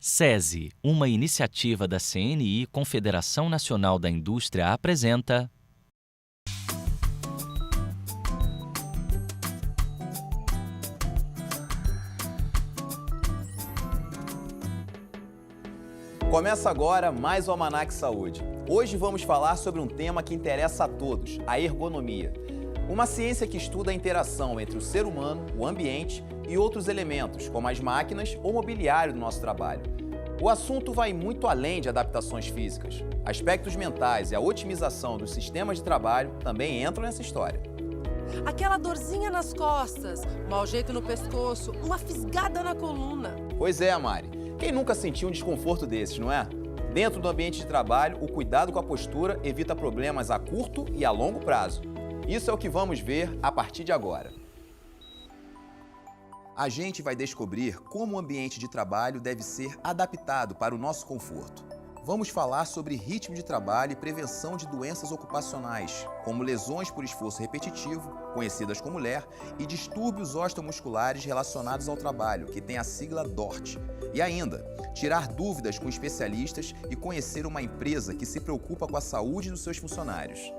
SESI, uma iniciativa da CNI, Confederação Nacional da Indústria, apresenta... Começa agora mais o Almanac Saúde. Hoje vamos falar sobre um tema que interessa a todos, a ergonomia. Uma ciência que estuda a interação entre o ser humano, o ambiente e outros elementos, como as máquinas ou mobiliário do nosso trabalho. O assunto vai muito além de adaptações físicas. Aspectos mentais e a otimização dos sistemas de trabalho também entram nessa história. Aquela dorzinha nas costas, mau jeito no pescoço, uma fisgada na coluna. Pois é, Mari. Quem nunca sentiu um desconforto desses, não é? Dentro do ambiente de trabalho, o cuidado com a postura evita problemas a curto e a longo prazo. Isso é o que vamos ver a partir de agora. A gente vai descobrir como o ambiente de trabalho deve ser adaptado para o nosso conforto. Vamos falar sobre ritmo de trabalho e prevenção de doenças ocupacionais, como lesões por esforço repetitivo, conhecidas como LER, e distúrbios osteomusculares relacionados ao trabalho, que tem a sigla DORT. E ainda, tirar dúvidas com especialistas e conhecer uma empresa que se preocupa com a saúde dos seus funcionários.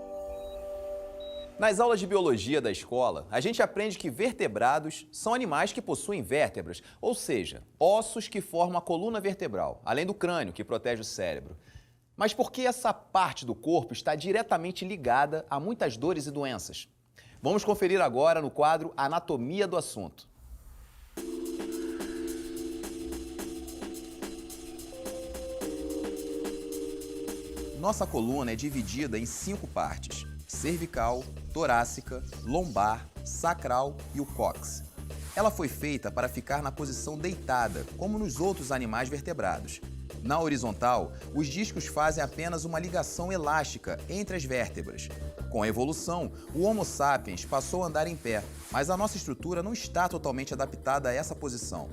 Nas aulas de biologia da escola, a gente aprende que vertebrados são animais que possuem vértebras, ou seja, ossos que formam a coluna vertebral, além do crânio, que protege o cérebro. Mas por que essa parte do corpo está diretamente ligada a muitas dores e doenças? Vamos conferir agora no quadro Anatomia do Assunto. Nossa coluna é dividida em 5 partes: cervical, torácica, lombar, sacral e o cóccix. Ela foi feita para ficar na posição deitada, como nos outros animais vertebrados. Na horizontal, os discos fazem apenas uma ligação elástica entre as vértebras. Com a evolução, o Homo sapiens passou a andar em pé, mas a nossa estrutura não está totalmente adaptada a essa posição.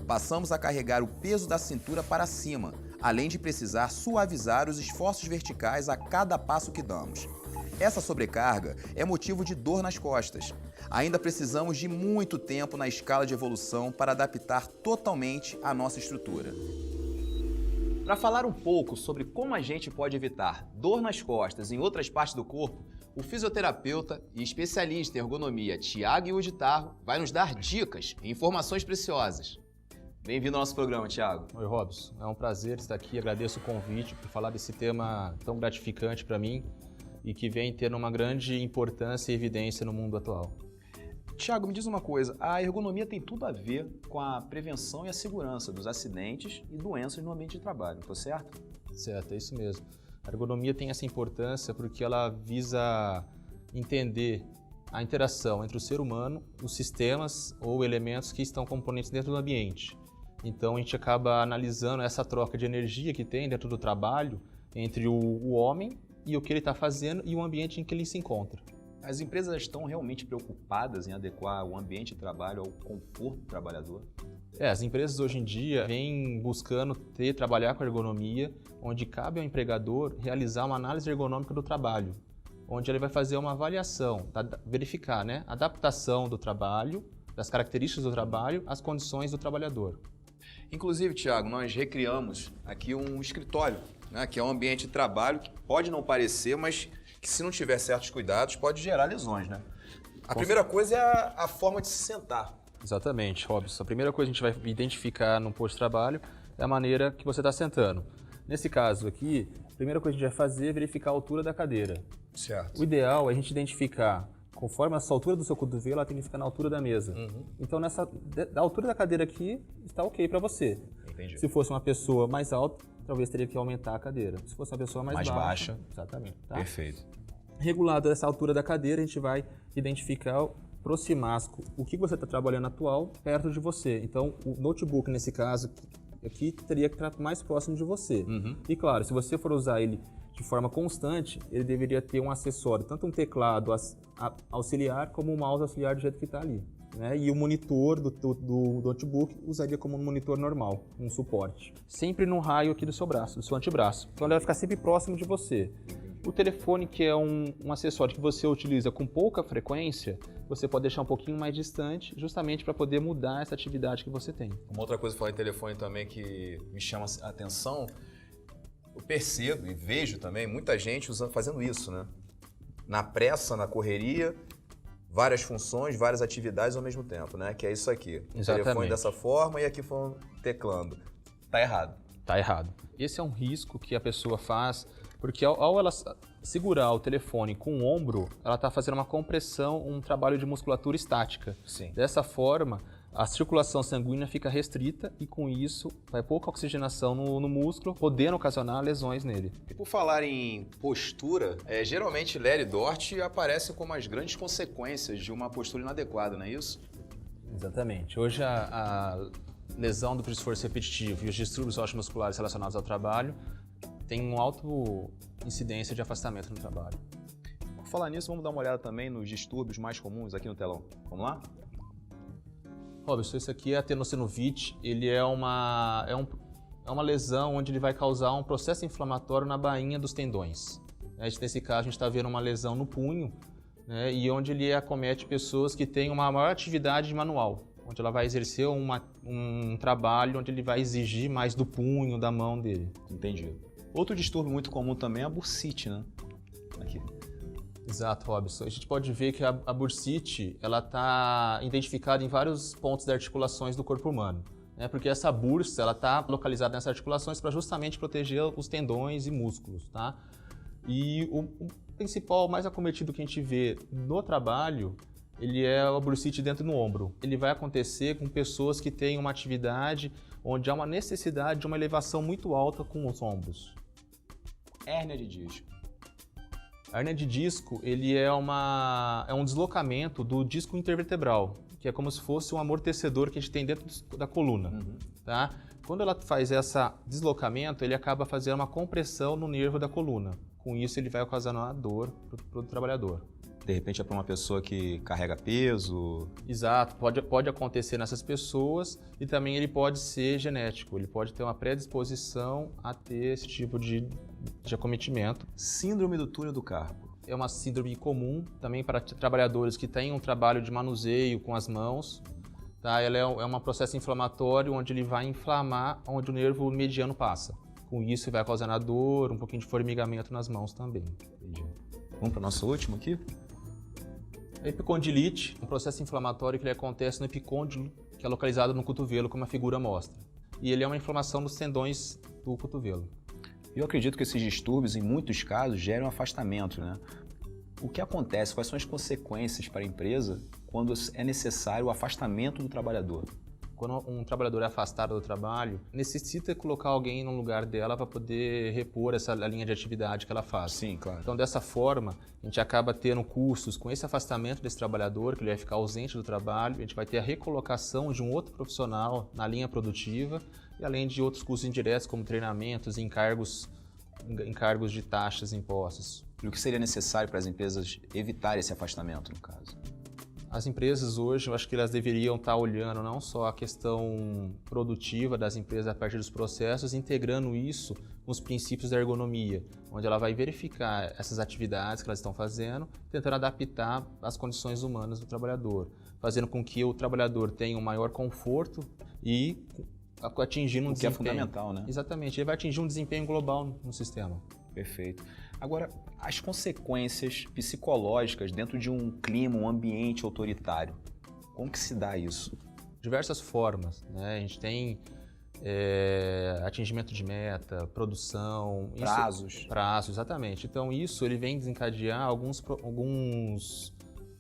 Passamos a carregar o peso da cintura para cima, além de precisar suavizar os esforços verticais a cada passo que damos. Essa sobrecarga é motivo de dor nas costas. Ainda precisamos de muito tempo na escala de evolução para adaptar totalmente a nossa estrutura. Para falar um pouco sobre como a gente pode evitar dor nas costas e em outras partes do corpo, o fisioterapeuta e especialista em ergonomia Thiago Iuditarro vai nos dar dicas e informações preciosas. Bem-vindo ao nosso programa, Thiago. Oi, Robson. É um prazer estar aqui. Agradeço o convite por falar desse tema tão gratificante para mim e que vem tendo uma grande importância e evidência no mundo atual. Thiago, me diz uma coisa, a ergonomia tem tudo a ver com a prevenção e a segurança dos acidentes e doenças no ambiente de trabalho, estou certo? Certo, é isso mesmo. A ergonomia tem essa importância porque ela visa entender a interação entre o ser humano, os sistemas ou elementos que estão componentes dentro do ambiente. Então a gente acaba analisando essa troca de energia que tem dentro do trabalho entre o homem e o que ele está fazendo e o ambiente em que ele se encontra. As empresas estão realmente preocupadas em adequar o ambiente de trabalho ao conforto do trabalhador? As empresas hoje em dia vêm buscando trabalhar com ergonomia, onde cabe ao empregador realizar uma análise ergonômica do trabalho, onde ele vai fazer uma avaliação, verificar, a adaptação do trabalho, das características do trabalho, às condições do trabalhador. Inclusive, Thiago, nós recriamos aqui um escritório, que é um ambiente de trabalho que pode não parecer, mas que se não tiver certos cuidados pode gerar lesões, né? A primeira coisa é a forma de se sentar. Exatamente, Robson. A primeira coisa que a gente vai identificar no posto de trabalho é a maneira que você está sentando. Nesse caso aqui, a primeira coisa que a gente vai fazer é verificar a altura da cadeira. Certo. O ideal é a gente identificar, conforme essa altura do seu cotovelo, ela tem que ficar na altura da mesa. Então, da altura da cadeira aqui, está ok para você. Entendi. Se fosse uma pessoa mais alta, talvez teria que aumentar a cadeira. Se fosse uma pessoa mais baixa. Exatamente. Tá? Perfeito. Regulado essa altura da cadeira, a gente vai identificar, aproximar o que você está trabalhando atual perto de você. Então, o notebook, nesse caso, aqui teria que estar mais próximo de você. E claro, se você for usar ele de forma constante, ele deveria ter um acessório, tanto um teclado auxiliar como um mouse auxiliar do jeito que está ali. E o monitor do notebook usaria como um monitor normal, um suporte. Sempre no raio aqui do seu braço, do seu antebraço. Então ele vai ficar sempre próximo de você. O telefone, que é um acessório que você utiliza com pouca frequência, você pode deixar um pouquinho mais distante, justamente para poder mudar essa atividade que você tem. Uma outra coisa que falar em telefone também que me chama a atenção, eu percebo e vejo também muita gente fazendo isso, né? Na pressa, na correria, várias funções, várias atividades ao mesmo tempo, né? Que é isso aqui. O telefone dessa forma e aqui falando, teclando. Tá errado. Tá errado. Esse é um risco que a pessoa faz, porque ao ela segurar o telefone com o ombro, ela está fazendo uma compressão, um trabalho de musculatura estática. Sim. Dessa forma, a circulação sanguínea fica restrita e com isso vai pouca oxigenação no músculo, podendo ocasionar lesões nele. E por falar em postura, geralmente Ler e Dort aparecem como as grandes consequências de uma postura inadequada, não é isso? Exatamente. Hoje a lesão do esforço repetitivo e os distúrbios osteomusculares relacionados ao trabalho têm uma alta incidência de afastamento no trabalho. Por falar nisso, vamos dar uma olhada também nos distúrbios mais comuns aqui no telão. Vamos lá? Robson, isso aqui é a tenossinovite. Ele é uma lesão onde ele vai causar um processo inflamatório na bainha dos tendões. Nesse caso, a gente está vendo uma lesão no punho, né, e onde ele acomete pessoas que têm uma maior atividade manual, onde ela vai exercer um trabalho onde ele vai exigir mais do punho, da mão dele. Entendi. Outro distúrbio muito comum também é a bursite, né? Aqui. Exato, Robson. A gente pode ver que a bursite está identificada em vários pontos das articulações do corpo humano, né? Porque essa bursa está localizada nessas articulações para justamente proteger os tendões e músculos. Tá? E o principal, mais acometido que a gente vê no trabalho, ele é a bursite dentro do ombro. Ele vai acontecer com pessoas que têm uma atividade onde há uma necessidade de uma elevação muito alta com os ombros. Hérnia de disco. A hérnia de disco ele é um deslocamento do disco intervertebral, que é como se fosse um amortecedor que a gente tem dentro da coluna. Tá? Quando ela faz esse deslocamento, ele acaba fazendo uma compressão no nervo da coluna. Com isso, ele vai ocasionar dor para o trabalhador. De repente é para uma pessoa que carrega peso? Exato, pode acontecer nessas pessoas e também ele pode ser genético, ele pode ter uma predisposição a ter esse tipo de acometimento. Síndrome do túnel do carpo. É uma síndrome comum também para trabalhadores que têm um trabalho de manuseio com as mãos. Tá? Ela é um processo inflamatório onde ele vai inflamar onde o nervo mediano passa. Com isso, vai causar dor, um pouquinho de formigamento nas mãos também. Entendi. Vamos para o nosso último aqui? A epicondilite é um processo inflamatório que ele acontece no epicôndilo, que é localizado no cotovelo, como a figura mostra. E ele é uma inflamação dos tendões do cotovelo. Eu acredito que esses distúrbios, em muitos casos, geram afastamento, né? O que acontece? Quais são as consequências para a empresa quando é necessário o afastamento do trabalhador? Quando um trabalhador é afastado do trabalho, necessita colocar alguém no lugar dela para poder repor essa linha de atividade que ela faz. Sim, claro. Então, dessa forma, a gente acaba tendo custos com esse afastamento desse trabalhador, que ele vai ficar ausente do trabalho, a gente vai ter a recolocação de um outro profissional na linha produtiva, e além de outros custos indiretos, como treinamentos e encargos de taxas e impostos. E o que seria necessário para as empresas evitar esse afastamento, no caso? As empresas hoje, eu acho que elas deveriam estar olhando não só a questão produtiva das empresas a partir dos processos, integrando isso com os princípios da ergonomia, onde ela vai verificar essas atividades que elas estão fazendo, tentando adaptar às condições humanas do trabalhador, fazendo com que o trabalhador tenha um maior conforto e atingindo um desempenho. O que é fundamental, né? Exatamente, ele vai atingir um desempenho global no sistema. Perfeito. Agora, as consequências psicológicas dentro de um clima, um ambiente autoritário, como que se dá isso? Diversas formas, né? A gente tem atingimento de meta, produção... Prazos, exatamente. Então, isso ele vem desencadear alguns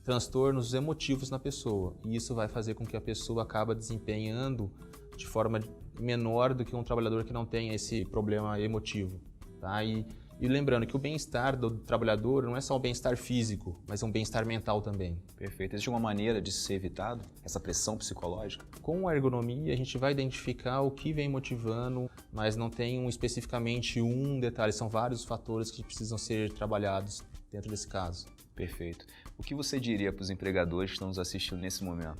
transtornos emotivos na pessoa. E isso vai fazer com que a pessoa acabe desempenhando de forma menor do que um trabalhador que não tem esse problema emotivo. Tá? E lembrando que o bem-estar do trabalhador não é só o bem-estar físico, mas é um bem-estar mental também. Perfeito. Existe uma maneira de ser evitado essa pressão psicológica? Com a ergonomia, a gente vai identificar o que vem motivando, mas não tem especificamente um detalhe, são vários fatores que precisam ser trabalhados dentro desse caso. Perfeito. O que você diria para os empregadores que estão nos assistindo nesse momento?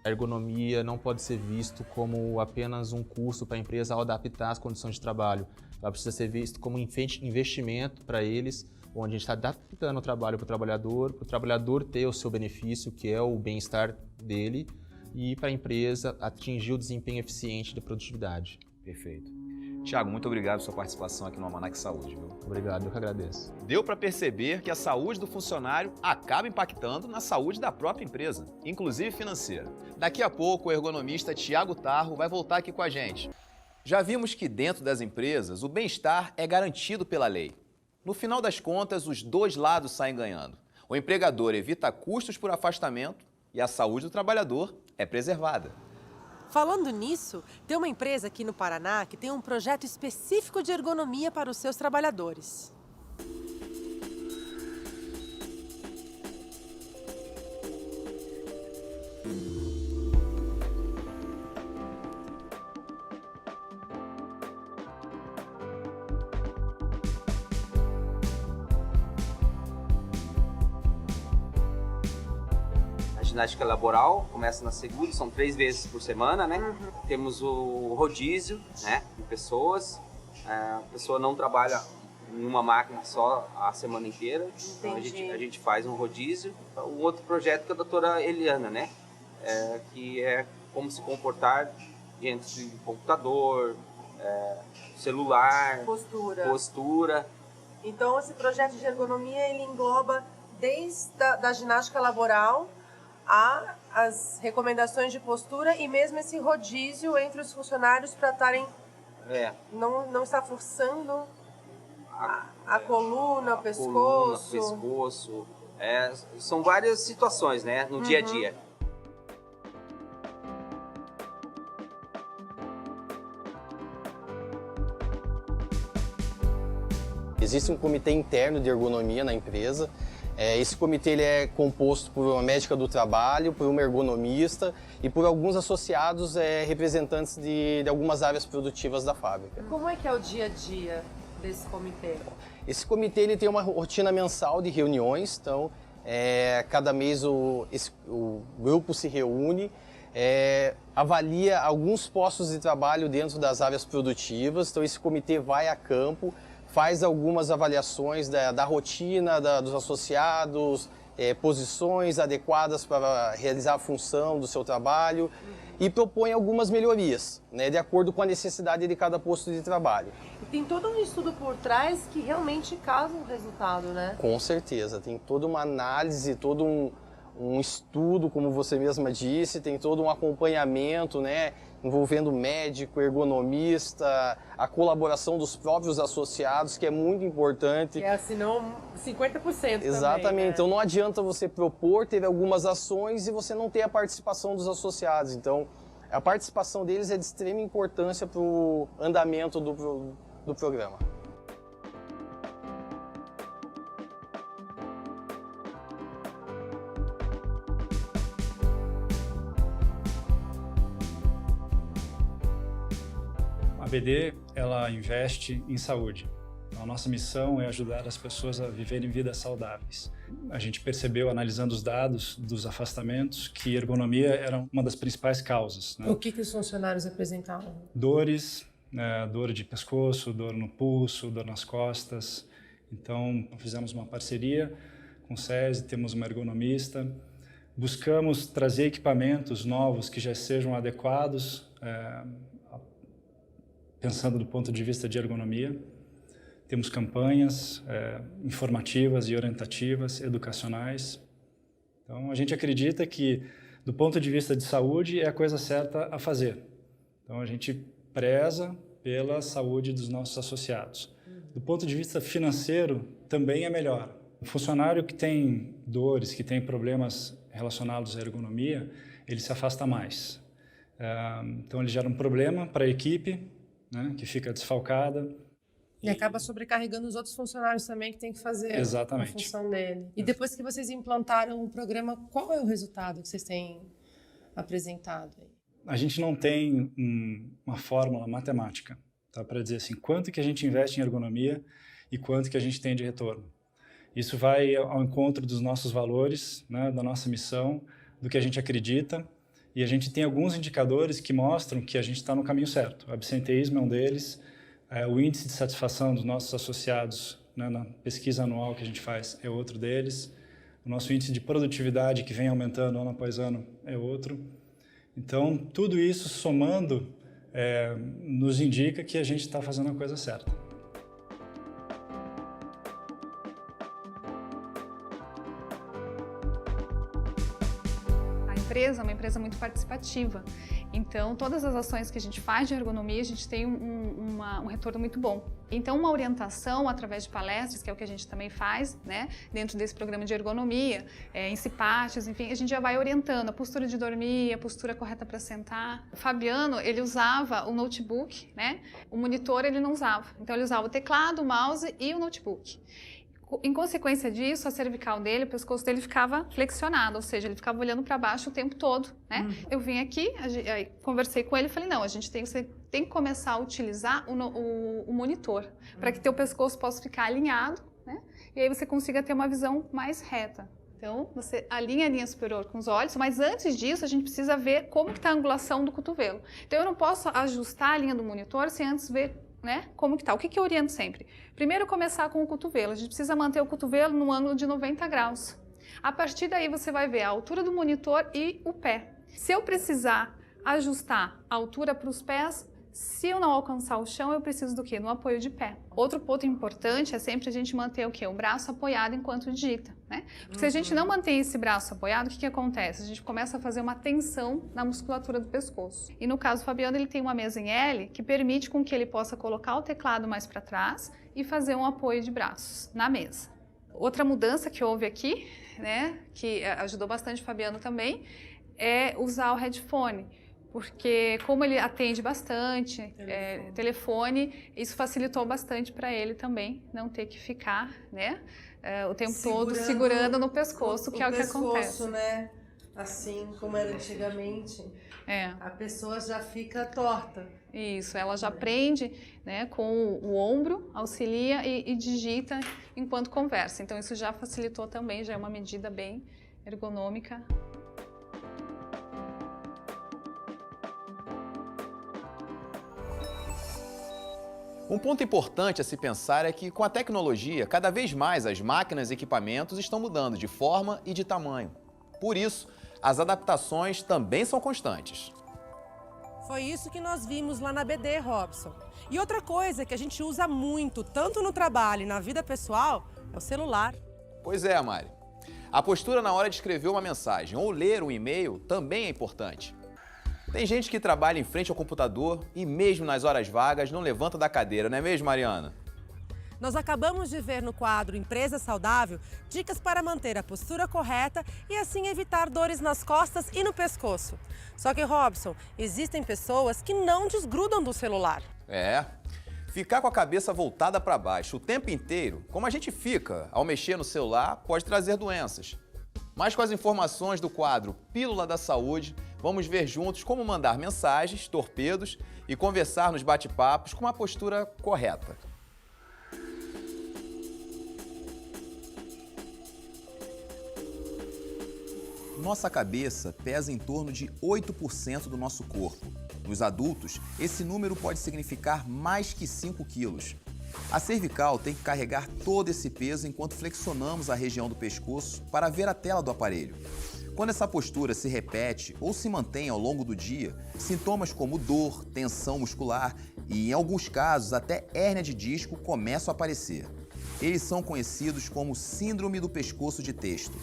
A ergonomia não pode ser visto como apenas um custo para a empresa ao adaptar as condições de trabalho. Ela precisa ser vista como um investimento para eles, onde a gente está adaptando o trabalho para o trabalhador ter o seu benefício, que é o bem-estar dele, e para a empresa atingir o desempenho eficiente da produtividade. Perfeito. Tiago, muito obrigado pela sua participação aqui no Almanac Saúde, viu? Obrigado, eu que agradeço. Deu para perceber que a saúde do funcionário acaba impactando na saúde da própria empresa, inclusive financeira. Daqui a pouco, o ergonomista Tiago Tarro vai voltar aqui com a gente. Já vimos que dentro das empresas, o bem-estar é garantido pela lei. No final das contas, os dois lados saem ganhando. O empregador evita custos por afastamento e a saúde do trabalhador é preservada. Falando nisso, tem uma empresa aqui no Paraná que tem um projeto específico de ergonomia para os seus trabalhadores. Ginástica laboral começa na segunda, são 3 vezes por semana, né? Temos o rodízio, né, de pessoas. A pessoa não trabalha em uma máquina só a semana inteira. Então a gente faz um rodízio. O outro projeto que a doutora Eliana, né? Que é como se comportar diante de computador, celular, postura. Então esse projeto de ergonomia ele engloba desde da ginástica laboral as recomendações de postura e mesmo esse rodízio entre os funcionários para estarem não estar forçando a coluna, o pescoço. São várias situações, né, no dia a dia. Existe um comitê interno de ergonomia na empresa. Esse comitê ele é composto por uma médica do trabalho, por uma ergonomista e por alguns associados representantes de algumas áreas produtivas da fábrica. Como é que é o dia a dia desse comitê? Esse comitê ele tem uma rotina mensal de reuniões, então cada mês o grupo se reúne, avalia alguns postos de trabalho dentro das áreas produtivas, então esse comitê vai a campo, faz algumas avaliações da rotina dos associados, posições adequadas para realizar a função do seu trabalho e propõe algumas melhorias, né, de acordo com a necessidade de cada posto de trabalho. E tem todo um estudo por trás que realmente causa um resultado, né? Com certeza, tem toda uma análise, todo um estudo, como você mesma disse, tem todo um acompanhamento, né, envolvendo médico, ergonomista, a colaboração dos próprios associados, que é muito importante. Senão 50% Exatamente, também, né? Então não adianta você propor, ter algumas ações e você não ter a participação dos associados. Então a participação deles é de extrema importância para o andamento do programa. A BD, ela investe em saúde. A nossa missão é ajudar as pessoas a viverem vidas saudáveis. A gente percebeu, analisando os dados dos afastamentos, que ergonomia era uma das principais causas, né? O que os funcionários apresentavam? Dores, dor de pescoço, dor no pulso, dor nas costas. Então, fizemos uma parceria com o SESI, temos uma ergonomista. Buscamos trazer equipamentos novos que já sejam adequados, pensando do ponto de vista de ergonomia. Temos campanhas informativas e orientativas, educacionais. Então, a gente acredita que, do ponto de vista de saúde, é a coisa certa a fazer. Então, a gente preza pela saúde dos nossos associados. Do ponto de vista financeiro, também é melhor. O funcionário que tem dores, que tem problemas relacionados à ergonomia, ele se afasta mais. Então, ele gera um problema para a equipe, né, que fica desfalcada. E acaba sobrecarregando os outros funcionários também que tem que fazer a função dele. E depois que vocês implantaram o programa, qual é o resultado que vocês têm apresentado? A gente não tem uma fórmula matemática, tá, para dizer assim, quanto que a gente investe em ergonomia e quanto que a gente tem de retorno. Isso vai ao encontro dos nossos valores, né, da nossa missão, do que a gente acredita. E a gente tem alguns indicadores que mostram que a gente está no caminho certo. O absenteísmo é um deles, o índice de satisfação dos nossos associados né, na pesquisa anual que a gente faz é outro deles. O nosso índice de produtividade, que vem aumentando ano após ano, é outro. Então, tudo isso somando nos indica que a gente está fazendo a coisa certa. A empresa é uma empresa muito participativa, então todas as ações que a gente faz de ergonomia, a gente tem um retorno muito bom. Então uma orientação através de palestras, que é o que a gente também faz, né, dentro desse programa de ergonomia, em CIPATES, enfim, a gente já vai orientando a postura de dormir, a postura correta para sentar. O Fabiano, ele usava o notebook, né, o monitor ele não usava, então ele usava o teclado, o mouse e o notebook. Em consequência disso, a cervical dele, o pescoço dele ficava flexionado, ou seja, ele ficava olhando para baixo o tempo todo, né? Eu vim aqui, aí conversei com ele e falei, não, você tem que começar a utilizar o monitor, para que teu pescoço possa ficar alinhado, né? E aí você consiga ter uma visão mais reta. Então, você alinha a linha superior com os olhos, mas antes disso, a gente precisa ver como que está a angulação do cotovelo. Então, eu não posso ajustar a linha do monitor sem antes ver, né, como que tá. O que eu oriento sempre? Primeiro começar com o cotovelo. A gente precisa manter o cotovelo no ângulo de 90 graus. A partir daí você vai ver a altura do monitor e o pé. Se eu precisar ajustar a altura para os pés, se eu não alcançar o chão, eu preciso do quê? No apoio de pé. Outro ponto importante é sempre a gente manter o quê? O braço apoiado enquanto digita, né? Porque se a gente não mantém esse braço apoiado, o que acontece? A gente começa a fazer uma tensão na musculatura do pescoço. E no caso do Fabiano, ele tem uma mesa em L que permite com que ele possa colocar o teclado mais para trás e fazer um apoio de braços na mesa. Outra mudança que houve aqui, né, que ajudou bastante o Fabiano também, é usar o headphone. Porque como ele atende bastante telefone, isso facilitou bastante para ele também não ter que ficar, né, o tempo todo segurando no pescoço, que é o que acontece. Né? Assim como era antigamente, a pessoa já fica torta. Isso, ela já prende, né, com o ombro, auxilia e digita enquanto conversa. Então isso já facilitou também, já é uma medida bem ergonômica. Um ponto importante a se pensar é que, com a tecnologia, cada vez mais as máquinas e equipamentos estão mudando de forma e de tamanho. Por isso, as adaptações também são constantes. Foi isso que nós vimos lá na BD, Robson. E outra coisa que a gente usa muito, tanto no trabalho e na vida pessoal, é o celular. Pois é, Mari. A postura na hora de escrever uma mensagem ou ler um e-mail também é importante. Tem gente que trabalha em frente ao computador e mesmo nas horas vagas não levanta da cadeira, não é mesmo, Mariana? Nós acabamos de ver no quadro Empresa Saudável dicas para manter a postura correta e assim evitar dores nas costas e no pescoço. Só que, Robson, existem pessoas que não desgrudam do celular. Ficar com a cabeça voltada para baixo o tempo inteiro, como a gente fica ao mexer no celular, pode trazer doenças. Mas com as informações do quadro Pílula da Saúde, vamos ver juntos como mandar mensagens, torpedos e conversar nos bate-papos com uma postura correta. Nossa cabeça pesa em torno de 8% do nosso corpo. Nos adultos, esse número pode significar mais que 5 quilos. A cervical tem que carregar todo esse peso enquanto flexionamos a região do pescoço para ver a tela do aparelho. Quando essa postura se repete ou se mantém ao longo do dia, sintomas como dor, tensão muscular e, em alguns casos, até hérnia de disco começam a aparecer. Eles são conhecidos como síndrome do pescoço de texto.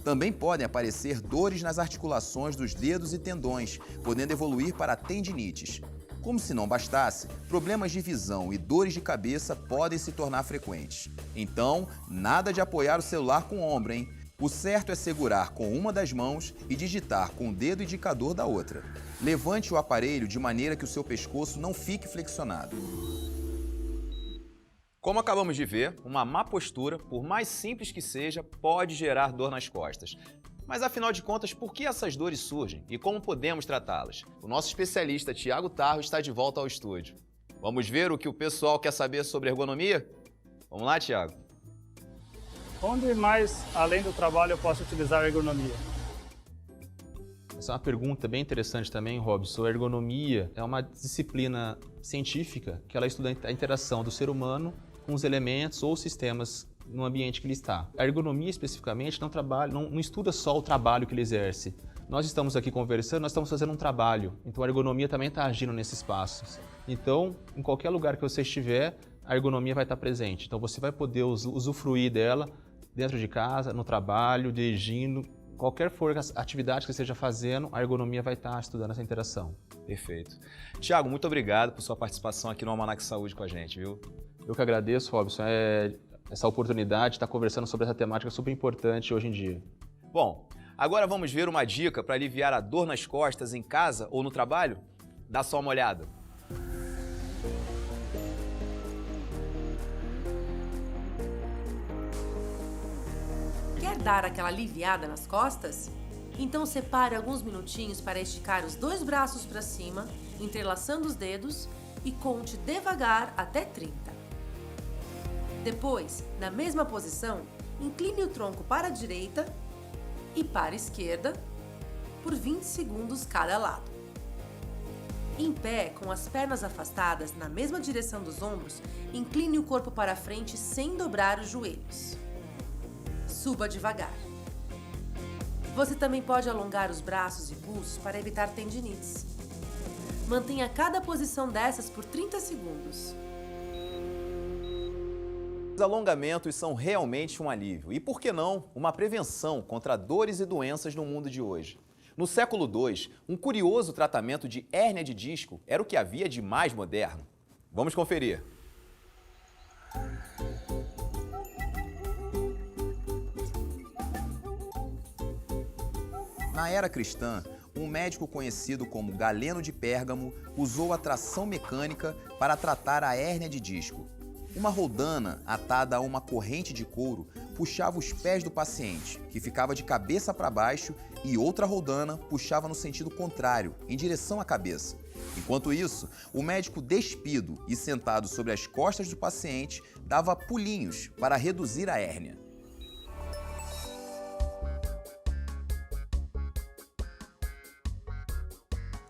Também podem aparecer dores nas articulações dos dedos e tendões, podendo evoluir para tendinites. Como se não bastasse, problemas de visão e dores de cabeça podem se tornar frequentes. Então, nada de apoiar o celular com o ombro, hein? O certo é segurar com uma das mãos e digitar com o dedo indicador da outra. Levante o aparelho de maneira que o seu pescoço não fique flexionado. Como acabamos de ver, uma má postura, por mais simples que seja, pode gerar dor nas costas. Mas afinal de contas, por que essas dores surgem e como podemos tratá-las? O nosso especialista Tiago Tarro está de volta ao estúdio. Vamos ver o que o pessoal quer saber sobre ergonomia? Vamos lá, Tiago? Onde mais, além do trabalho, eu posso utilizar a ergonomia? Essa é uma pergunta bem interessante também, Robson. A ergonomia é uma disciplina científica que ela estuda a interação do ser humano com os elementos ou sistemas no ambiente que ele está. A ergonomia, especificamente, não estuda só o trabalho que ele exerce. Nós estamos aqui conversando, nós estamos fazendo um trabalho, então a ergonomia também está agindo nesse espaço. Então, em qualquer lugar que você estiver, a ergonomia vai estar presente. Então, você vai poder usufruir dela dentro de casa, no trabalho, dirigindo, qualquer for a atividade que você esteja fazendo, a ergonomia vai estar estudando essa interação. Perfeito. Tiago, muito obrigado por sua participação aqui no Almanac Saúde com a gente, viu? Eu que agradeço, Robson, essa oportunidade de estar conversando sobre essa temática super importante hoje em dia. Bom, agora vamos ver uma dica para aliviar a dor nas costas em casa ou no trabalho? Dá só uma olhada. Quer dar aquela aliviada nas costas? Então separe alguns minutinhos para esticar os 2 braços para cima, entrelaçando os dedos e conte devagar até 30. Depois, na mesma posição, incline o tronco para a direita e para a esquerda por 20 segundos cada lado. Em pé, com as pernas afastadas na mesma direção dos ombros, incline o corpo para a frente sem dobrar os joelhos. Suba devagar. Você também pode alongar os braços e pulsos para evitar tendinites. Mantenha cada posição dessas por 30 segundos. Os alongamentos são realmente um alívio e, por que não, uma prevenção contra dores e doenças no mundo de hoje. No século II, um curioso tratamento de hérnia de disco era o que havia de mais moderno. Vamos conferir. Na era cristã, um médico conhecido como Galeno de Pérgamo usou a tração mecânica para tratar a hérnia de disco. Uma roldana atada a uma corrente de couro puxava os pés do paciente, que ficava de cabeça para baixo, e outra roldana puxava no sentido contrário, em direção à cabeça. Enquanto isso, o médico despido e sentado sobre as costas do paciente dava pulinhos para reduzir a hérnia.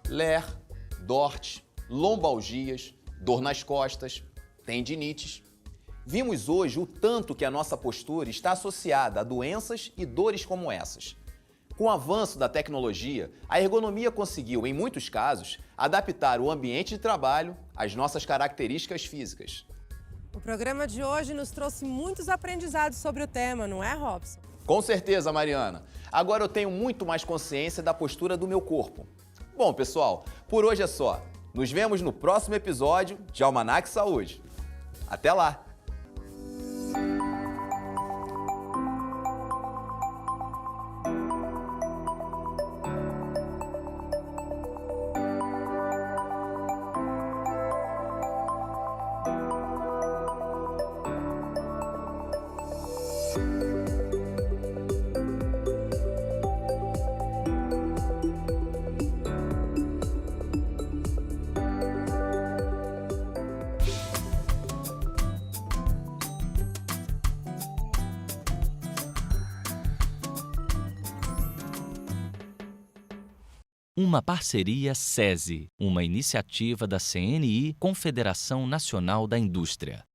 Ler, DORT, lombalgias, dor nas costas, tendinites. Vimos hoje o tanto que a nossa postura está associada a doenças e dores como essas. Com o avanço da tecnologia, a ergonomia conseguiu, em muitos casos, adaptar o ambiente de trabalho às nossas características físicas. O programa de hoje nos trouxe muitos aprendizados sobre o tema, não é, Robson? Com certeza, Mariana. Agora eu tenho muito mais consciência da postura do meu corpo. Bom, pessoal, por hoje é só. Nos vemos no próximo episódio de Almanac Saúde. Até lá! Uma parceria SESI, uma iniciativa da CNI, Confederação Nacional da Indústria.